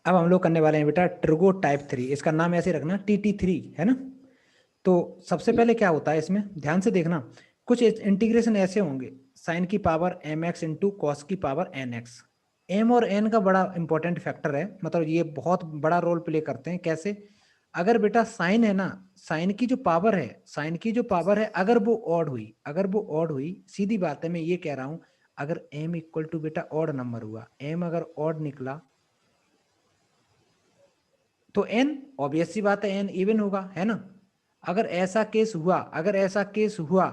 अब हम लोग करने वाले हैं बेटा ट्रिगो टाइप 3, इसका नाम ऐसे रखना TT3 है ना। तो सबसे पहले क्या होता है इसमें, ध्यान से देखना, कुछ इंटीग्रेशन ऐसे होंगे, साइन की पावर mx इंटू कॉस की पावर nx। m और n का बड़ा इंपॉर्टेंट फैक्टर है, मतलब ये बहुत बड़ा रोल प्ले करते हैं। कैसे, अगर बेटा साइन है ना, साइन की जो पावर है, साइन की जो पावर है, अगर वो ऑड हुई, अगर वो ऑड हुई, सीधी बात है मैं ये कह रहा हूं, अगर m इक्वल टू बेटा ऑड नंबर हुआ, m अगर ऑड निकला तो n ऑब्वियस सी बात है n इवन होगा, है ना। अगर ऐसा केस हुआ, अगर ऐसा केस हुआ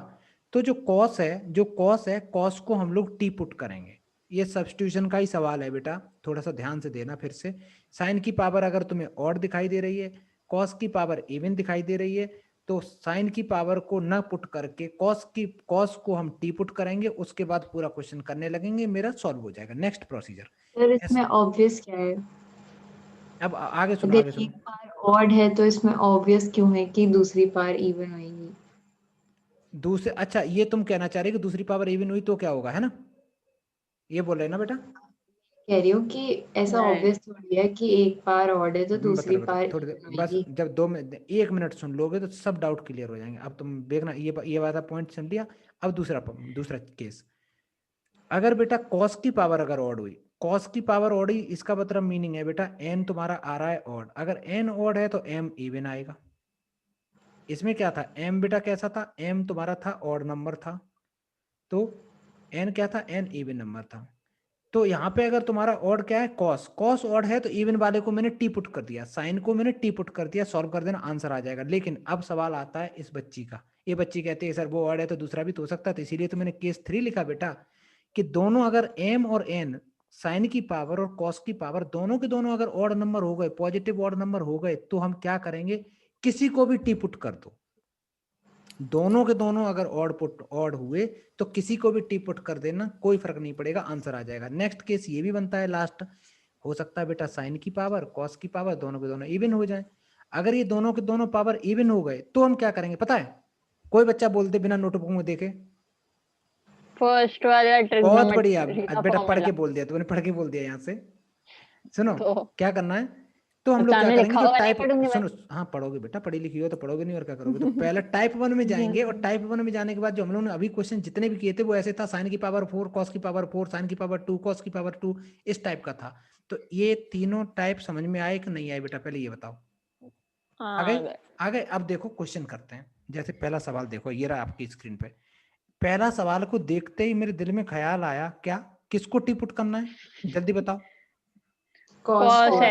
तो जो कॉस है, जो कॉस है, कॉस को हम लोग टी पुट करेंगे। ये सब्स्टिट्यूशन का ही सवाल है बेटा, थोड़ा सा ध्यान से देना फिर से। साइन की पावर अगर तुम्हें ऑड दिखाई दे रही है, कॉस की पावर इवन दिखाई दे रही है, तो साइन की पावर को न पुट करके कॉस को हम टी पुट करेंगे, उसके बाद पूरा क्वेश्चन करने लगेंगे, मेरा सॉल्व हो जाएगा। Next procedure. सर इसमें ऑब्वियस क्या है? अब आगे सुनो, अगर आगे सुनो। एक पार ऑड है तो इसमें ऑब्वियस क्यों है कि दूसरी पार इवन आएगी? दूसरे, अच्छा ये तुम कहना चाह रहे कि दूसरी पावर इवन हुई तो क्या होगा, है ना, ये बोल रहे हैं ना बेटा। कह रही हूँ कि ऐसा ऑब्वियस थोड़ी है कि एक पार ऑड है तो बता दूसरी रहे बता पार थोड़ी देर इवन बस, आएगी। जब 2 मिनट 1 मिनट सुन लोगे तो सब डाउट क्लियर हो जाएंगे। अब तुम देखना, ये वाला पॉइंट सुन लिया। अब दूसरा केस, अगर बेटा कॉस की पावर अगर ऑड हुई, कॉस की पावर ऑड हुई, इसका मतलब मीनिंग है बेटा एन तुम्हारा आ रहा है ऑड, अगर एन ऑड है तो एम इवन आएगा। इसमें क्या था, एम बेटा कैसा था, एम तुम्हारा था ऑड नंबर था, तो एन क्या था, एन इवन नंबर था। तो यहाँ पे अगर तुम्हारा ऑड क्या है, कॉस, कॉस ऑड है तो इवन वाले को मैंने टी पुट कर दिया, साइन को मैंने टी पुट कर दिया, सॉल्व कर देना, आंसर आ जाएगा। लेकिन अब सवाल आता है इस बच्ची का, ये बच्ची कहती है सर वो ऑड है तो दूसरा भी तो हो सकता था, इसीलिए तो मैंने केस 3 लिखा बेटा, कि दोनों अगर एम और एन, साइन की पावर और कॉस की पावर, दोनों के दोनों अगर ऑड नंबर हो गए, पॉजिटिव ऑड नंबर हो गए, तो हम क्या करेंगे, किसी को भी टी पुट कर दो। दोनों के दोनों अगर ऑड हुए तो किसी को भी टी पुट कर देना, कोई फर्क नहीं पड़ेगा, आंसर आ जाएगा। नेक्स्ट केस ये भी बनता है लास्ट, हो सकता है बेटा साइन की पावर कॉस की पावर दोनों के दोनों इवन हो जाए। अगर ये दोनों के दोनों पावर इवन हो गए तो हम क्या करेंगे पता है, कोई बच्चा बोलते बिना नोटबुक में देखे। फर्स्ट वाला बहुत बढ़िया, ट्रिग्नोमेट्री आज का बेटा पढ़ फॉर्मूला। के बोल दिया, तूने पढ़ के बोल दिया यहाँ से। सुनो तो क्या करना है, तो हम लोग क्या सामने करेंगे लिखा जो होगा नहीं टाइप, पढ़ूंगी मैं। सुनो हाँ पढ़ोगे बेटा, पढ़ी लिखी हो तो पढ़ोगे नहीं और क्या करोगे। तो पहले टाइप 1 में जाएंगे, और टाइप 1 में जाने के बाद जो हम लोगों ने अभी क्वेश्चन जितने भी किए थे वो ऐसे था, साइन की पावर 4 कॉस की पावर 4 साइन की पावर 2 कॉस की पावर 2, इस टाइप का था। तो ये तीनों टाइप समझ में आए कि नहीं आए बेटा, पहले ये बताओ। आ गए, आ गए। अब देखो क्वेश्चन करते हैं। जैसे पहला सवाल देखो, ये रहा आपकी स्क्रीन पे। पहला सवाल को देखते ही मेरे दिल में ख्याल आया, क्या, किसको टी पुट करना है, जल्दी बताओ। Cos cos cos.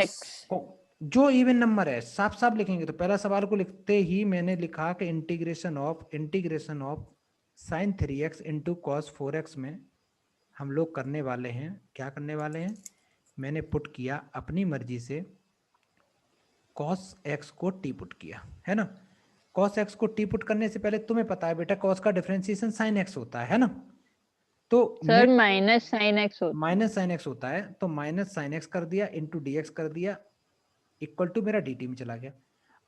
x। जो इवन नंबर है साफ साफ लिखेंगे। तो पहला सवाल को लिखते ही मैंने लिखा कि integration of sine 3x into cos 4x में हम लोग करने वाले हैं, क्या करने वाले हैं, मैंने पुट किया अपनी मर्जी से कॉस x को टी पुट किया, है ना। कॉस x को टी पुट करने से पहले तुम्हें पता है बेटा कॉस का डिफरेंशिएशन साइन x होता है ना। तो मैं सर माइनस साइन x होता है। माइनस साइन x होता है, तो माइनस साइन x कर दिया इंटू डी एक्स कर दिया, इक्वल टू मेरा dt में चला गया।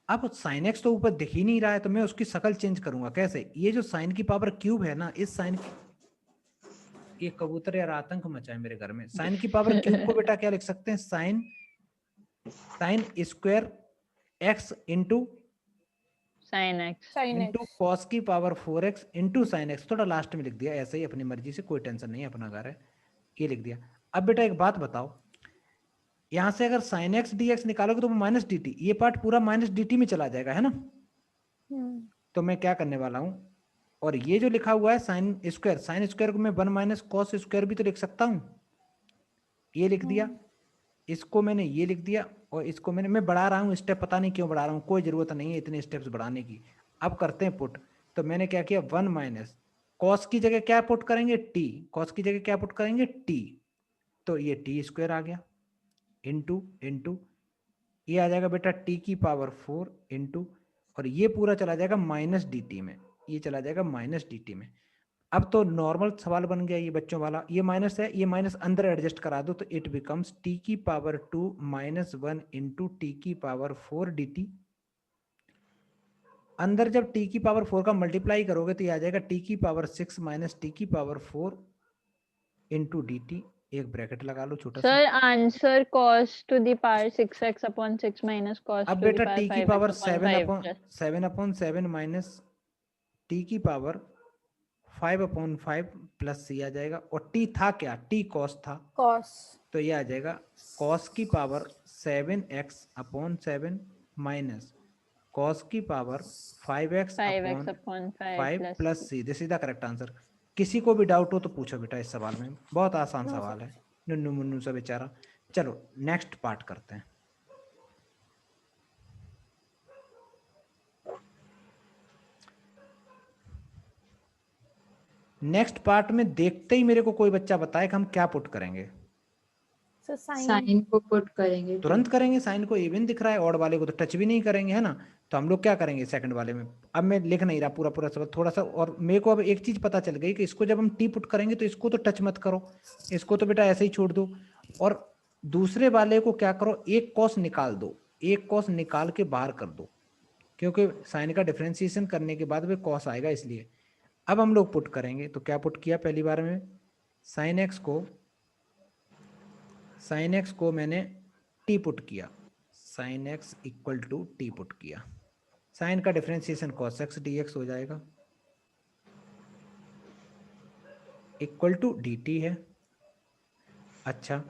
अब साइन एक्स तो ऊपर दिख ही नहीं रहा है, तो मैं उसकी शक्ल चेंज करूंगा कैसे, ये जो साइन की पावर क्यूब है ना, इस साइन की, ये कबूतर यार आतंक मचाए मेरे घर में, साइन की पावर क्यूब को बेटा क्या लिख सकते हैं, sine sine square x into sine x। Into cos की power 4x into sine x, थोड़ा लास्ट में लिख दिया ऐसे ही अपनी मर्जी से, कोई टेंशन नहीं है, अपना घर है, ये लिख दिया। अब बेटा एक बात बताओ, यहां से अगर साइन एक्स डी एक्स निकालोगे तो माइनस डी टी, ये पार्ट पूरा माइनस डी टी में चला जाएगा, है ना। तो मैं क्या करने वाला हूं, और ये जो लिखा हुआ है साइन स्क्वायर को मैं 1 माइनस कॉस स्क्वायर भी तो लिख सकता हूं, ये लिख दिया, इसको मैंने ये लिख दिया, और इसको मैं बढ़ा रहा हूँ स्टेप, पता नहीं क्यों बढ़ा रहा हूँ, कोई जरूरत नहीं है इतने स्टेप्स बढ़ाने की। अब करते हैं पुट। तो मैंने क्या किया, 1 माइनस कॉस की जगह क्या पुट करेंगे, टी, कॉस की जगह क्या पुट करेंगे, टी, तो ये टी स्क्वायर आ गया, इंटू इंटू ये आ जाएगा बेटा टी की पावर 4 इंटू, और ये पूरा चला जाएगा माइनस डी टी में, ये चला जाएगा माइनस डी टी में। अब तो नॉर्मल सवाल बन गया ये बच्चों वाला, ये माइनस है, ये माइनस अंदर एडजस्ट करा दो, तो इट बिकम्स टी की पावर 2 माइनस 1 इंटू टी की पावर 4 डी टी। अंदर जब टी की पावर 4 का मल्टीप्लाई करोगे तो ये आ जाएगा टी की पावर 6 माइनस टी की पावर 4 इंटू डी टी। एक ब्रैकेट लगा लो छोटा सा। Sir answer cos to the power 6x upon 6 minus cos अब to the बेटा power टी की 5x power upon 5 plus 7/7 minus T की पावर 5/5 प्लस सी आ जाएगा। और टी था क्या? टी कॉस था, cos तो ये आ जाएगा कॉस की पावर 7x/7 माइनस कॉस की power 5x/5 upon 5 plus plus C. This is the correct answer. किसी को भी डाउट हो तो पूछो बेटा इस सवाल में, बहुत आसान No, सवाल है, नुन्नू मुन्नू सा बेचारा। चलो नेक्स्ट पार्ट करते हैं। नेक्स्ट पार्ट में देखते ही मेरे को कोई बच्चा बताए कि हम क्या पुट करेंगे। so sin साइन को पुट करेंगे तुरंत करेंगे, साइन को इवन दिख रहा है, ऑड वाले को तो टच भी नहीं करेंगे, है ना। तो हम लोग क्या करेंगे सेकंड वाले में। अब मैं लिख नहीं रहा पूरा पूरा सब, थोड़ा सा। और मेरे को अब एक चीज पता चल गई कि इसको जब हम टी पुट करेंगे तो इसको तो टच मत करो, इसको तो बेटा ऐसे ही छोड़ दो। और दूसरे वाले को क्या करो, एक कॉस निकाल दो, एक कॉस निकाल के बाहर कर दो, क्योंकि साइन का डिफरेंशिएशन करने के बाद वे कॉस आएगा इसलिए। अब हम लोग पुट करेंगे तो क्या पुट किया पहली बार में, साइन एक्स को मैंने टी पुट किया, sine X equal to T put किया। साइन का differentiation cos X D X हो जाएगा, इक्वल टू डी टी है। अच्छा,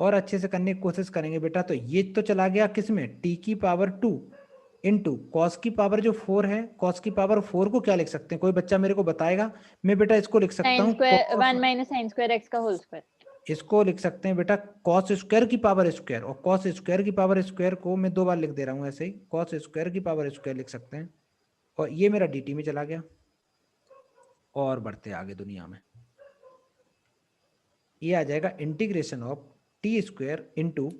और अच्छे से करने की कोशिश करेंगे बेटा। तो ये तो चला गया किस में, टी की पावर 2 इंटू कॉस की पावर जो 4 है, कॉस की पावर 4 को क्या लिख सकते हैं, कोई बच्चा मेरे को बताएगा। मैं बेटा इसको लिख सकता sin हूँ square 1 minus sin square x का होल स्क्वायर। इसको लिख सकते हैं बेटा कॉस स्क्वायर की पावर स्क्वायर। और कॉस स्क्वायर की पावर स्क्वायर को मैं 2 बार लिख दे रहा हूँ ऐसे ही, कॉस स्क्वायर की पावर स्क्वायर लिख सकते हैं। और ये मेरा dt में चला गया। और बढ़ते आगे दुनिया में, ये आ जाएगा integration of T square into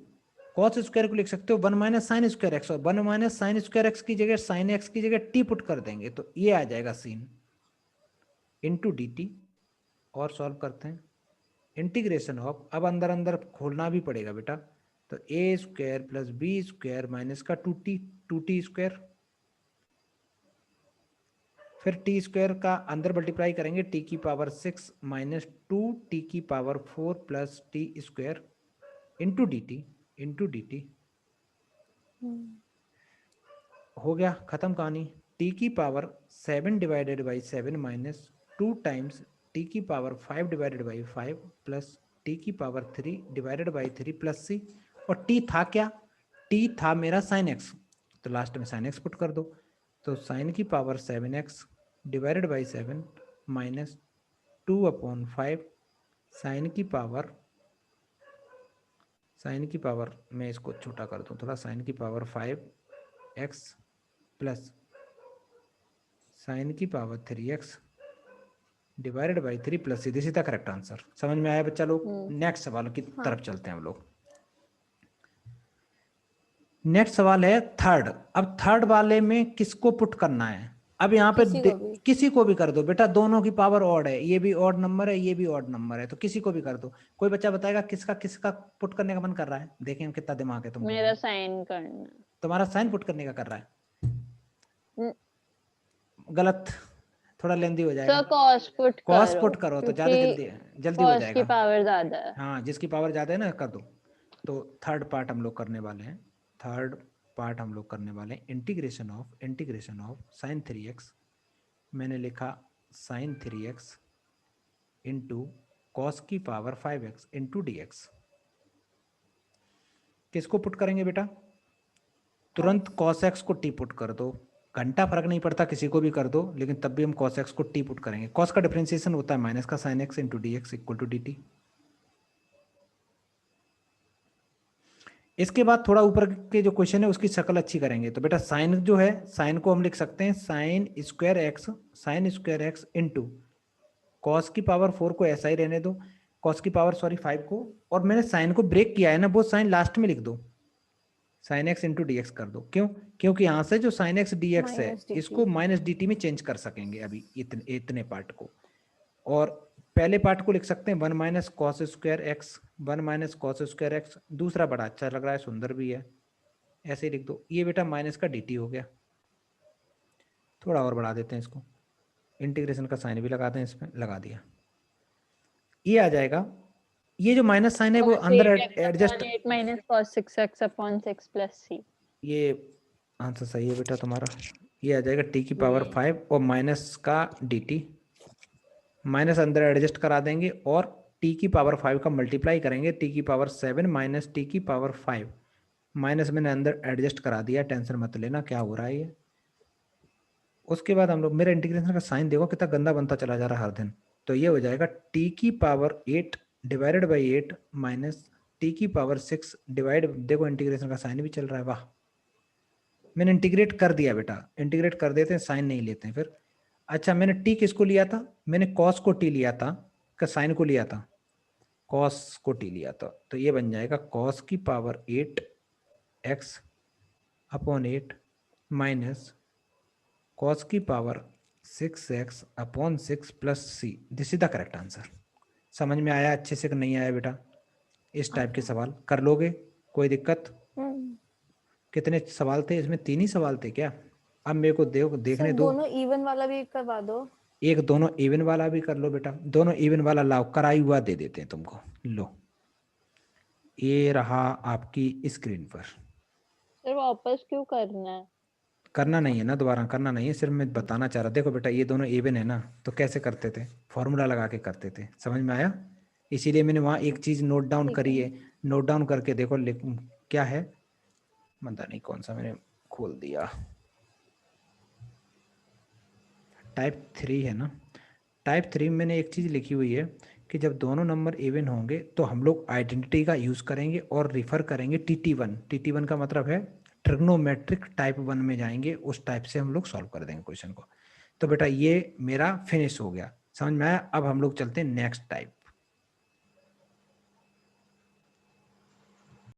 cos square को लिख सकते हो 1 माइनस साइन स्क्वायर एक्स, और 1 माइनस साइन स्क्वायर एक्स की जगह साइन एक्स की जगह टी पुट कर देंगे तो ये आ जाएगा सीन इंटू डी टी। और सॉल्व करते हैं इंटीग्रेशन ऑफ, अब अंदर अंदर खोलना भी पड़ेगा बेटा, तो A square plus B square minus का 2t स्क्वायर, फिर टी स्क्वायर का अंदर मल्टीप्लाई करेंगे टी की पावर 6 माइनस 2t की power 4 plus T square into D T. हो गया खत्म कहानी। t की power 7 divided by 7 minus 2 times t की power 5 divided by 5 plus t की power 3 divided by 3 plus c। और t था क्या, t था मेरा साइन एक्स, तो लास्ट में साइन एक्स पुट कर दो। तो साइन की power 7x divided by 7 minus 2/5 sign की पावर मैं इसको छोटा कर दूं थोड़ा, साइन की पावर 5x प्लस साइन की power 3x divided by 3 plus सीधे सीधा करेक्ट आंसर। समझ में आया बच्चा लोग? नेक्स्ट सवाल की तरफ चलते हैं हम लोग। नेक्स्ट सवाल है थर्ड। अब थर्ड वाले में किसको पुट करना है, अब यहाँ पे किसी को भी कर दो बेटा, दोनों की पावर ऑड है, ये भी ऑड नंबर है ये भी ऑड नंबर है, तो किसी को भी कर दो। कोई बच्चा बताएगा किसका किसका पुट करने का मन कर रहा है, देखें हम कितना दिमाग है तुम। मेरा साइन करना, तुम्हारा साइन पुट करने का कर रहा है, न- गलत, थोड़ा लेंदी हो जाएगा। सर कॉस पुट करो तो ज्यादा जल्दी जल्दी हो कॉस जाएगा। की पावर ज्यादा है। हाँ जिसकी पावर ज्यादा है ना कर दो। तो थर्ड पार्ट हम लोग करने वाले हैं, थर्ड पार्ट हम लोग करने वाले हैं इंटीग्रेशन ऑफ साइन 3x, मैंने लिखा साइन 3x इंटू कॉस की power 5x into D x. किसको पुट करेंगे बेटा, तुरंत कॉस एक्स को टी पुट कर दो, घंटा फर्क नहीं पड़ता किसी को भी कर दो, लेकिन तब भी हम कॉस एक्स को टी पुट करेंगे। कॉस का डिफरेंशिएशन होता है माइनस का sine X into D X equal to D T. इसके बाद थोड़ा ऊपर के जो क्वेश्चन है उसकी शक्ल अच्छी करेंगे। तो बेटा साइन जो है, साइन को हम लिख सकते हैं sign square x into cos की पावर 4 को ऐसा ही रहने दो, कॉस की पावर 5 को, और मैंने साइन को ब्रेक किया है ना, वो साइन लास्ट में लिख दो, sign X into D x कर दो। क्यों, क्योंकि यहां से जो साइन एक्स डी एक्स है इसको माइनस डी टी में चेंज कर सकेंगे अभी इतने पार्ट को। और पहले पार्ट को लिख सकते हैं 1 माइनस कॉस स्क्वायर एक्स, दूसरा बड़ा अच्छा लग रहा है, सुंदर भी है, ऐसे ही लिख दो। ये बेटा माइनस का डी टी हो गया, थोड़ा और बढ़ा देते हैं इसको, इंटीग्रेशन का साइन भी लगा दें इसमें, लगा दिया। ये आ जाएगा ये जो माइनस साइन है वो cos अंदर 8x upon adjust, 8 minus cos 6x upon 6 plus c. ये आंसर सही है बेटा तुम्हारा। ये आ जाएगा t की पावर 5 और माइनस का dt, माइनस अंदर एडजस्ट करा देंगे और t की पावर 5 का मल्टीप्लाई करेंगे, t की पावर 7 माइनस t की पावर 5, माइनस मैंने अंदर एडजस्ट करा दिया, टेंशन मत लेना क्या हो रहा है ये। उसके बाद हम लोग, मेरा इंटीग्रेशन का साइन देखो कितना गंदा बनता चला जा रहा है हर दिन। तो ये हो जाएगा t की power 8 divided by 8 minus t की पावर 6 डिवाइड, देखो इंटीग्रेशन का साइन भी चल रहा है, वाह मैंने इंटीग्रेट कर दिया बेटा, इंटीग्रेट कर देते हैं साइन नहीं लेते हैं फिर। अच्छा मैंने t किसको लिया था, मैंने cos को t लिया था, का साइन को लिया था, cos को t लिया था, तो ये बन जाएगा cos की power 8x upon 8 minus cos की power 6x upon 6 plus c, this is the correct answer. समझ में आया अच्छे से कि नहीं आया बेटा? इस टाइप के सवाल कर लोगे, कोई दिक्कत? कितने सवाल थे इसमें, 3 ही सवाल थे क्या? अब मेरे को देखने दो, दोनों इवन वाला भी करवा दो। एक दोनों इवन वाला भी कर लो बेटा, दोनों इवन वाला लाओ, कराई हुआ दे देते हैं तुमको, लो ये रहा आपकी स्क्रीन पर। सर वापस क्यों करना है? करना नहीं है ना, दोबारा करना नहीं है, सिर्फ मैं बताना चाह रहा, देखो बेटा ये दोनों इवन है ना, तो कैसे करते थे, फॉर्मूला लगा के करते थे, समझ में आया? इसीलिए मैंने वहाँ एक चीज नोट डाउन करी है, नोट डाउन करके देखो क्या है, पता नहीं कौन सा मैंने खोल दिया, टाइप 3 है ना, टाइप 3 में मैंने एक चीज लिखी हुई है कि जब दोनों नंबर इवन होंगे तो हम लोग आइडेंटिटी का यूज करेंगे और रिफर करेंगे TT1, TT1 का मतलब है ट्रिग्नोमेट्रिक टाइप 1 में जाएंगे, उस टाइप से हम लोग सॉल्व कर देंगे क्वेश्चन को। तो बेटा ये मेरा फिनिश हो गया, समझ में आया? अब हम लोग चलते हैं नेक्स्ट टाइप।